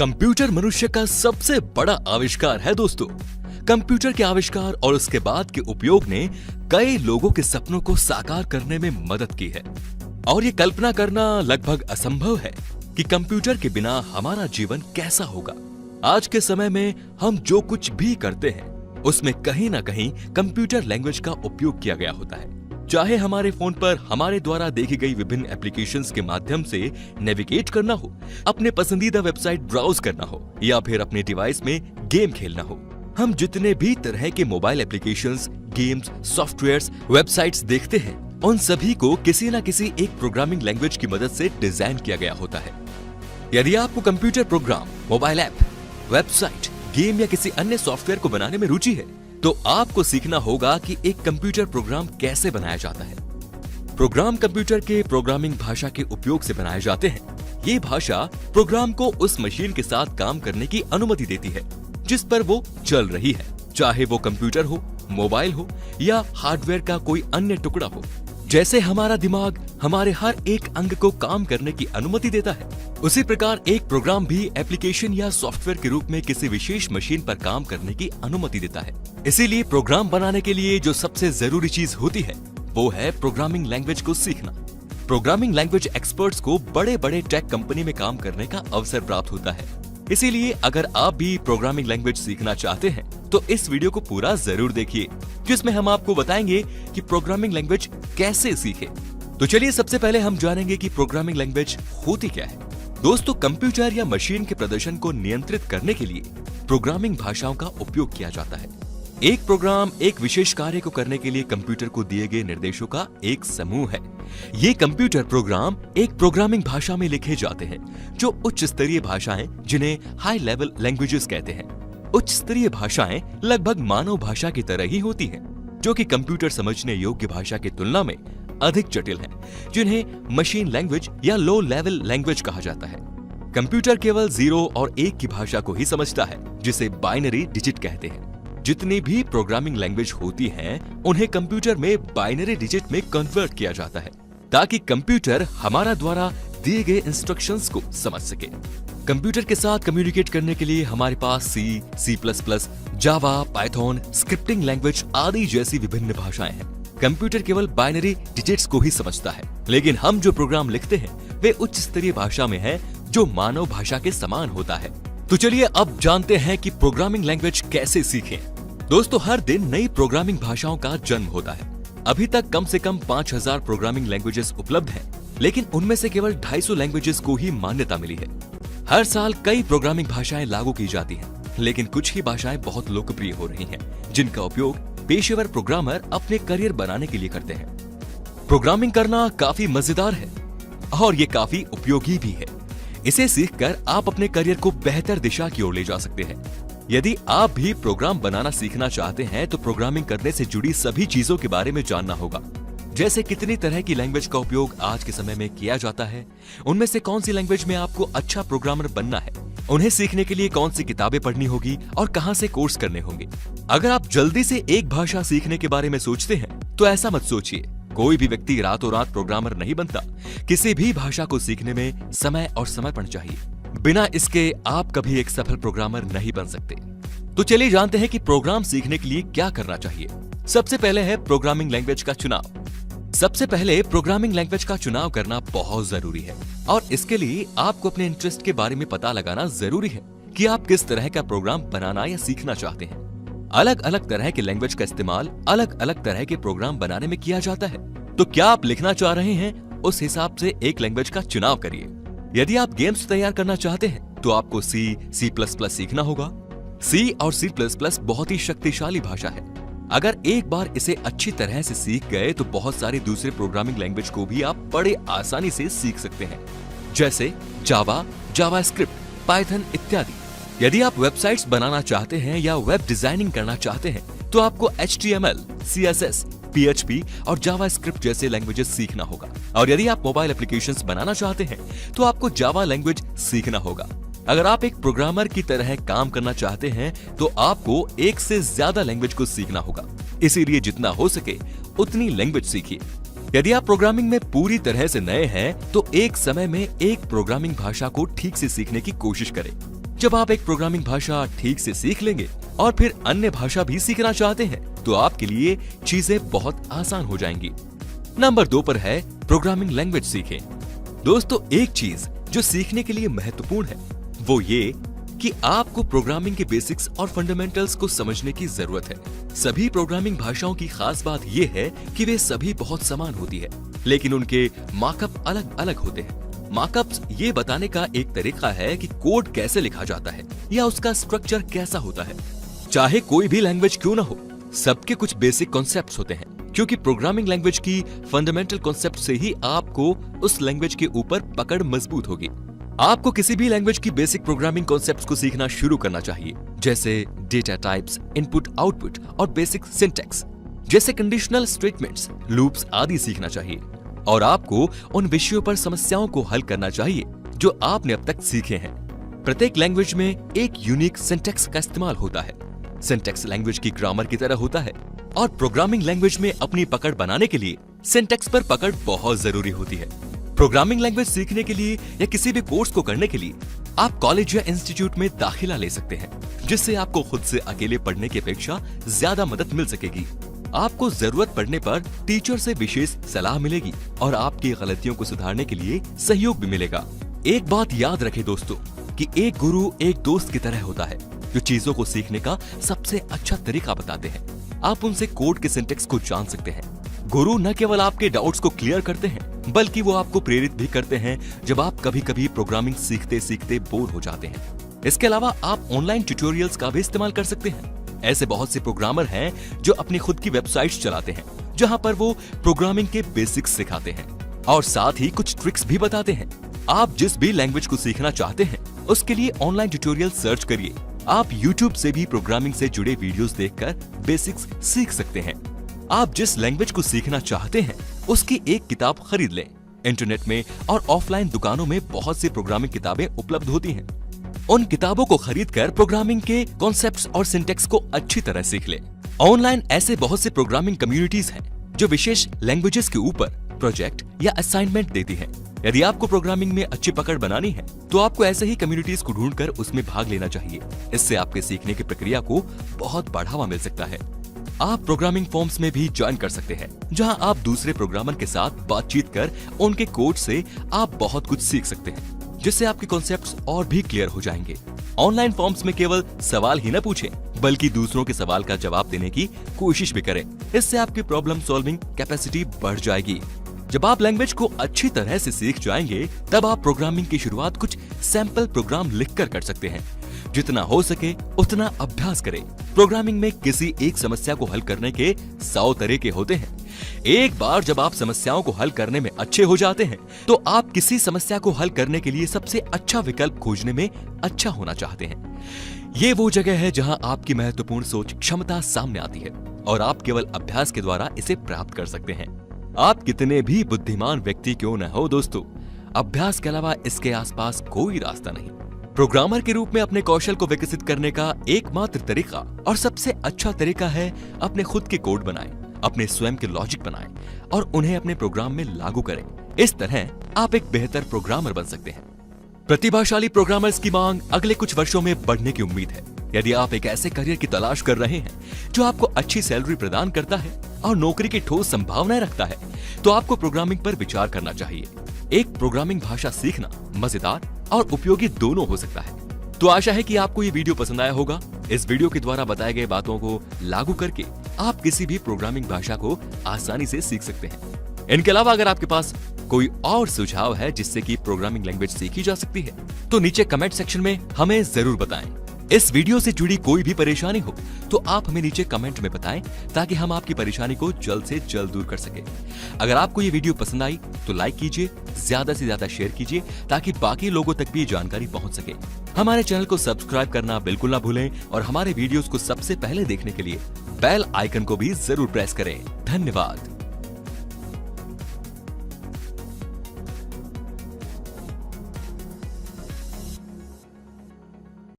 Computer मनुष्य का सबसे बड़ा आविष्कार है दोस्तों। कंप्यूटर के आविष्कार और उसके बाद के उपयोग ने कई लोगों के सपनों को साकार करने में मदद की है और ये कल्पना करना लगभग असंभव है कि कंप्यूटर के बिना हमारा जीवन कैसा होगा। आज के समय में हम जो कुछ भी करते हैं उसमें कहीं ना कहीं कंप्यूटर लैंग्वेज का उपयोग किया गया होता है। चाहे हमारे फोन पर हमारे द्वारा देखी गई विभिन्न एप्लीकेशंस के माध्यम से नेविगेट करना हो, अपने पसंदीदा वेबसाइट ब्राउज करना हो या फिर अपने डिवाइस में गेम खेलना हो। हम जितने भी तरह के mobile applications, games, softwares, websites देखते हैं उन सभी को किसी न किसी एक प्रोग्रामिंग लैंग्वेज की मदद से डिजाइन किया गया होता है। यदि आपको computer program, mobile app, website, game या किसी अन्य सॉफ्टवेयर को बनाने में रुचि है तो आपको सीखना होगा कि एक कंप्यूटर प्रोग्राम कैसे बनाया जाता है। प्रोग्राम कंप्यूटर के प्रोग्रामिंग भाषा के उपयोग से बनाए जाते हैं। ये भाषा प्रोग्राम को उस मशीन के साथ काम करने की अनुमति देती है जिस पर वो चल रही है, चाहे वो कंप्यूटर हो, मोबाइल हो या हार्डवेयर का कोई अन्य टुकड़ा हो। जैसे हमारा दिमाग हमारे हर एक अंग को काम करने की अनुमति देता है, उसी प्रकार एक प्रोग्राम भी एप्लीकेशन या सॉफ्टवेयर के रूप में किसी विशेष मशीन पर काम करने की अनुमति देता है। इसीलिए प्रोग्राम बनाने के लिए जो सबसे जरूरी चीज होती है वो है प्रोग्रामिंग लैंग्वेज को सीखना। प्रोग्रामिंग लैंग्वेज एक्सपर्ट्स को बड़े बड़े टेक कंपनी में काम करने का अवसर प्राप्त होता है। इसीलिए अगर आप भी प्रोग्रामिंग लैंग्वेज सीखना चाहते हैं तो इस वीडियो को पूरा जरूर देखिए, जिसमें हम आपको बताएंगे कि प्रोग्रामिंग लैंग्वेज कैसे सीखें। तो चलिए सबसे पहले हम जानेंगे कि प्रोग्रामिंग लैंग्वेज होती क्या है। दोस्तों, कंप्यूटर या मशीन के प्रदर्शन को नियंत्रित करने के लिए प्रोग्रामिंग भाषाओं का उपयोग किया जाता है। एक प्रोग्राम एक विशेष कार्य को करने के लिए कंप्यूटर को दिए गए निर्देशों का एक समूह है। ये कंप्यूटर प्रोग्राम एक प्रोग्रामिंग भाषा में लिखे जाते हैं जो उच्च स्तरीय भाषाएं, जिन्हें हाई लेवल लैंग्वेजेस कहते हैं। उच्च स्तरीय भाषाएं लगभग मानव भाषा की तरह ही होती हैं, जो कि कंप्यूटर समझने योग्य भाषा की तुलना में अधिक जटिल हैं, जिन्हें मशीन लैंग्वेज या लो लेवल लैंग्वेज कहा जाता है। कंप्यूटर केवल 0 और 1 की भाषा को ही समझता है, जिसे बाइनरी डिजिट कहते हैं। जितनी भी प्रोग्रामिंग लैंग्वेज होती हैं, उन्हें कंप्यूटर में बाइनरी डिजिट में कन्वर्ट किया जाता है ताकि कंप्यूटर हमारा द्वारा दिए गए इंस्ट्रक्शंस को समझ सके। कंप्यूटर के साथ कम्युनिकेट करने के लिए हमारे पास सी, C++, जावा, पाइथन, स्क्रिप्टिंग लैंग्वेज आदि जैसी विभिन्न भाषाएं हैं। कंप्यूटर केवल बाइनरी डिजिट्स को ही समझता है, लेकिन हम जो प्रोग्राम लिखते हैं वे उच्च स्तरीय भाषा में है जो मानव भाषा के समान होता है। तो चलिए अब जानते हैं कि प्रोग्रामिंग लैंग्वेज कैसे सीखें। दोस्तों, हर दिन नई प्रोग्रामिंग भाषाओं का जन्म होता है। अभी तक कम से कम 5000 प्रोग्रामिंग लैंग्वेजेस उपलब्ध हैं, लेकिन उनमें से केवल 250 लैंग्वेजेस को ही मान्यता मिली है। हर साल कई प्रोग्रामिंग भाषाएं लागू की जाती हैं, लेकिन कुछ ही भाषाएं बहुत लोकप्रिय हो रही हैं, जिनका उपयोग पेशेवर प्रोग्रामर अपने करियर बनाने के लिए करते हैं। प्रोग्रामिंग करना काफी मजेदार है और ये काफी उपयोगी भी है। इसे सीखकर आप अपने करियर को बेहतर दिशा की ओर ले जा सकते हैं। यदि आप भी प्रोग्राम बनाना सीखना चाहते हैं तो प्रोग्रामिंग करने से जुड़ी सभी चीजों के बारे में जानना होगा, जैसे कितनी तरह की लैंग्वेज का उपयोग आज के समय में किया जाता है, उनमें से कौन सी लैंग्वेज में आपको अच्छा प्रोग्रामर बनना है, उन्हें सीखने के लिए कौन सी किताबें पढ़नी होगी और कहां से कोर्स करने होंगे। अगर आप जल्दी से एक भाषा सीखने के बारे में सोचते हैं तो ऐसा मत सोचिए। कोई भी व्यक्ति रातों रात प्रोग्रामर नहीं बनता। किसी भी भाषा को सीखने में समय और समर्पण चाहिए। बिना इसके आप कभी एक सफल प्रोग्रामर नहीं बन सकते। तो चलिए जानते हैं कि प्रोग्राम सीखने के लिए क्या करना चाहिए। सबसे पहले है प्रोग्रामिंग लैंग्वेज का चुनाव। सबसे पहले प्रोग्रामिंग लैंग्वेज का चुनाव करना बहुत जरूरी है और इसके लिए आपको अपने इंटरेस्ट के बारे में पता लगाना जरूरी है कि आप किस तरह का प्रोग्राम बनाना या सीखना चाहते हैं। अलग अलग तरह के लैंग्वेज का इस्तेमाल अलग अलग तरह के प्रोग्राम बनाने में किया जाता है। तो क्या आप लिखना चाह रहे हैं, उस हिसाब से एक लैंग्वेज का चुनाव करिए। यदि आप गेम्स तैयार करना चाहते हैं तो आपको C++ सीखना होगा। C और C++ बहुत ही शक्तिशाली भाषा है। अगर एक बार इसे अच्छी तरह से सीख गए तो बहुत सारे दूसरे प्रोग्रामिंग लैंग्वेज को भी आप बड़े आसानी से सीख सकते हैं, जैसे जावा, जावास्क्रिप्ट, पाइथन इत्यादि। यदि आप वेबसाइट्स बनाना चाहते हैं या वेब डिजाइनिंग करना चाहते हैं तो आपको HTML, CSS, PHP और जावास्क्रिप्ट जैसे लैंग्वेजेस सीखना होगा। और यदि आप मोबाइल एप्लीकेशंस बनाना चाहते हैं तो आपको जावा लैंग्वेज सीखना होगा। अगर आप एक प्रोग्रामर की तरह काम करना चाहते हैं तो आपको एक से ज्यादा लैंग्वेज को सीखना होगा। इसीलिए जितना हो सके उतनी लैंग्वेज सीखिए। यदि आप प्रोग्रामिंग में पूरी तरह से नए हैं तो एक समय में एक प्रोग्रामिंग भाषा को ठीक से सीखने की कोशिश करें। जब आप एक प्रोग्रामिंग भाषा ठीक से सीख लेंगे और फिर अन्य भाषा भी सीखना चाहते हैं तो आपके लिए चीजें बहुत आसान हो जाएंगी। नंबर 2 पर है प्रोग्रामिंग लैंग्वेज सीखें। दोस्तों, एक चीज जो सीखने के लिए महत्वपूर्ण है वो ये कि आपको प्रोग्रामिंग के बेसिक्स और फंडामेंटल्स को समझने की जरूरत है। सभी प्रोग्रामिंग भाषाओं की खास बात ये है कि वे सभी बहुत समान होती है, लेकिन उनके मार्कअप अलग अलग होते हैं। मार्कअप्स ये बताने का एक तरीका है कि कोड कैसे लिखा जाता है या उसका स्ट्रक्चर कैसा होता है। चाहे कोई भी लैंग्वेज क्यों ना हो, सबके कुछ बेसिक कॉन्सेप्ट्स होते हैं, क्योंकि प्रोग्रामिंग लैंग्वेज की फंडामेंटल कॉन्सेप्ट से ही आपको उस लैंग्वेज के ऊपर पकड़ मजबूत होगी। आपको किसी भी लैंग्वेज की बेसिक प्रोग्रामिंग कॉन्सेप्ट्स को सीखना शुरू करना चाहिए, जैसे डेटा टाइप्स, इनपुट आउटपुट और बेसिक सिंटैक्स जैसे कंडीशनल स्टेटमेंट्स, लूप्स आदि सीखना चाहिए। और आपको उन विषयों पर समस्याओं को हल करना चाहिए जो आपने अब तक सीखे हैं। प्रत्येक लैंग्वेज में एक यूनिक सिंटैक्स का इस्तेमाल होता है। सिंटैक्स लैंग्वेज की ग्रामर की तरह होता है और प्रोग्रामिंग लैंग्वेज में अपनी पकड़ बनाने के लिए सिंटैक्स पर पकड़ बहुत जरूरी होती है। प्रोग्रामिंग लैंग्वेज सीखने के लिए या किसी भी कोर्स को करने के लिए आप कॉलेज या इंस्टीट्यूट में दाखिला ले सकते हैं, जिससे आपको खुद से अकेले पढ़ने की अपेक्षा ज्यादा मदद मिल सकेगी। आपको जरूरत पड़ने पर टीचर से विशेष सलाह मिलेगी और आपकी गलतियों को सुधारने के लिए सहयोग भी मिलेगा। एक बात याद रखें दोस्तों कि एक गुरु एक दोस्त की तरह होता है जो चीजों को सीखने का सबसे अच्छा तरीका बताते हैं। आप उनसे कोड के सिंटैक्स को जान सकते हैं। गुरु न केवल आपके डाउट्स को क्लियर करते हैं, बल्कि वो आपको प्रेरित भी करते हैं जब आप कभी कभी प्रोग्रामिंग सीखते सीखते बोर हो जाते हैं। इसके अलावा आप ऑनलाइन ट्यूटोरियल्स का भी इस्तेमाल कर सकते हैं। ऐसे बहुत से प्रोग्रामर हैं जो अपनी खुद की वेबसाइट्स चलाते हैं, जहां पर वो प्रोग्रामिंग के बेसिक्स सिखाते हैं और साथ ही कुछ ट्रिक्स भी बताते हैं। आप जिस भी लैंग्वेज को सीखना चाहते हैं उसके लिए ऑनलाइन ट्यूटोरियल सर्च करिए। आप YouTube से भी प्रोग्रामिंग से जुड़े वीडियोस देखकर बेसिक्स सीख सकते हैं। आप जिस लैंग्वेज को सीखना चाहते हैं उसकी एक किताब खरीद लें। इंटरनेट में और ऑफलाइन दुकानों में बहुत सी प्रोग्रामिंग किताबें उपलब्ध होती हैं। उन किताबों को खरीदकर प्रोग्रामिंग के कॉन्सेप्ट्स और सिंटैक्स को अच्छी तरह सीख लें। ऑनलाइन ऐसे बहुत से प्रोग्रामिंग कम्युनिटीज हैं जो विशेष लैंग्वेजेस के ऊपर प्रोजेक्ट या असाइनमेंट देती हैं। यदि आपको प्रोग्रामिंग में अच्छी पकड़ बनानी है तो आपको ऐसे ही कम्युनिटीज को ढूंढकर उसमें भाग लेना चाहिए। इससे आपके सीखने की प्रक्रिया को बहुत बढ़ावा मिल सकता है। आप प्रोग्रामिंग फॉर्म्स में भी ज्वाइन कर सकते हैं, जहां आप दूसरे प्रोग्रामर के साथ बातचीत कर उनके कोड से आप बहुत कुछ सीख सकते हैं, जिससे आपके कॉन्सेप्ट्स और भी क्लियर हो जाएंगे। ऑनलाइन फॉर्म्स में केवल सवाल ही न पूछें, बल्कि दूसरों के सवाल का जवाब देने की कोशिश भी करें। इससे आपकी प्रॉब्लम सॉल्विंग कैपेसिटी बढ़ जाएगी। जब आप लैंग्वेज को अच्छी तरह से सीख जाएंगे, तब आप प्रोग्रामिंग की शुरुआत कुछ सैंपल प्रोग्राम लिखकर कर सकते हैं। जितना हो सके उतना अभ्यास करें। प्रोग्रामिंग में किसी एक समस्या को हल करने के 100 तरीके होते हैं। एक बार जब आप समस्याओं को हल करने में अच्छे हो जाते हैं, तो आप किसी समस्या को हल करने के लिए सबसे अच्छा विकल्प खोजने में अच्छा होना चाहते हैं। ये वो जगह है जहां आपकी महत्वपूर्ण सोच क्षमता सामने आती है और आप केवल अभ्यास के द्वारा इसे प्राप्त कर सकते हैं। आप कितने भी बुद्धिमान व्यक्ति क्यों न हो दोस्तों, अभ्यास के अलावा इसके आसपास कोई रास्ता नहीं। प्रोग्रामर के रूप में अपने कौशल को विकसित करने का एकमात्र तरीका और सबसे अच्छा तरीका है अपने खुद के कोड बनाएं, अपने स्वयं के लॉजिक बनाएं और उन्हें अपने प्रोग्राम में लागू करें। इस तरह आप एक बेहतर प्रोग्रामर बन सकते हैं। प्रतिभाशाली प्रोग्रामर्स की मांग अगले कुछ वर्षों में बढ़ने की उम्मीद है। यदि आप एक ऐसे करियर की तलाश कर रहे हैं जो आपको अच्छी सैलरी प्रदान करता है और नौकरी की ठोस संभावनाएं रखता है, तो आपको प्रोग्रामिंग पर विचार करना चाहिए। एक प्रोग्रामिंग भाषा सीखना मजेदार और उपयोगी दोनों हो सकता है। तो आशा है कि आपको ये वीडियो पसंद आया होगा। इस वीडियो के द्वारा बताए गए बातों को लागू करके आप किसी भी प्रोग्रामिंग भाषा को आसानी से सीख सकते हैं। इनके अलावा अगर आपके पास कोई और सुझाव है जिससे कि प्रोग्रामिंग लैंग्वेज सीखी जा सकती है, तो नीचे कमेंट सेक्शन में हमें जरूर बताएं। इस वीडियो से जुड़ी कोई भी परेशानी हो तो आप हमें नीचे कमेंट में बताएं, ताकि हम आपकी परेशानी को जल्द से जल्द दूर कर सकें। अगर आपको ये वीडियो पसंद आई तो लाइक कीजिए, ज्यादा से ज्यादा शेयर कीजिए, ताकि बाकी लोगों तक भी जानकारी पहुंच सके। हमारे चैनल को सब्सक्राइब करना बिल्कुल ना भूलें और हमारे वीडियोस को सबसे पहले देखने के लिए बेल आइकन को भी जरूर प्रेस करें। धन्यवाद।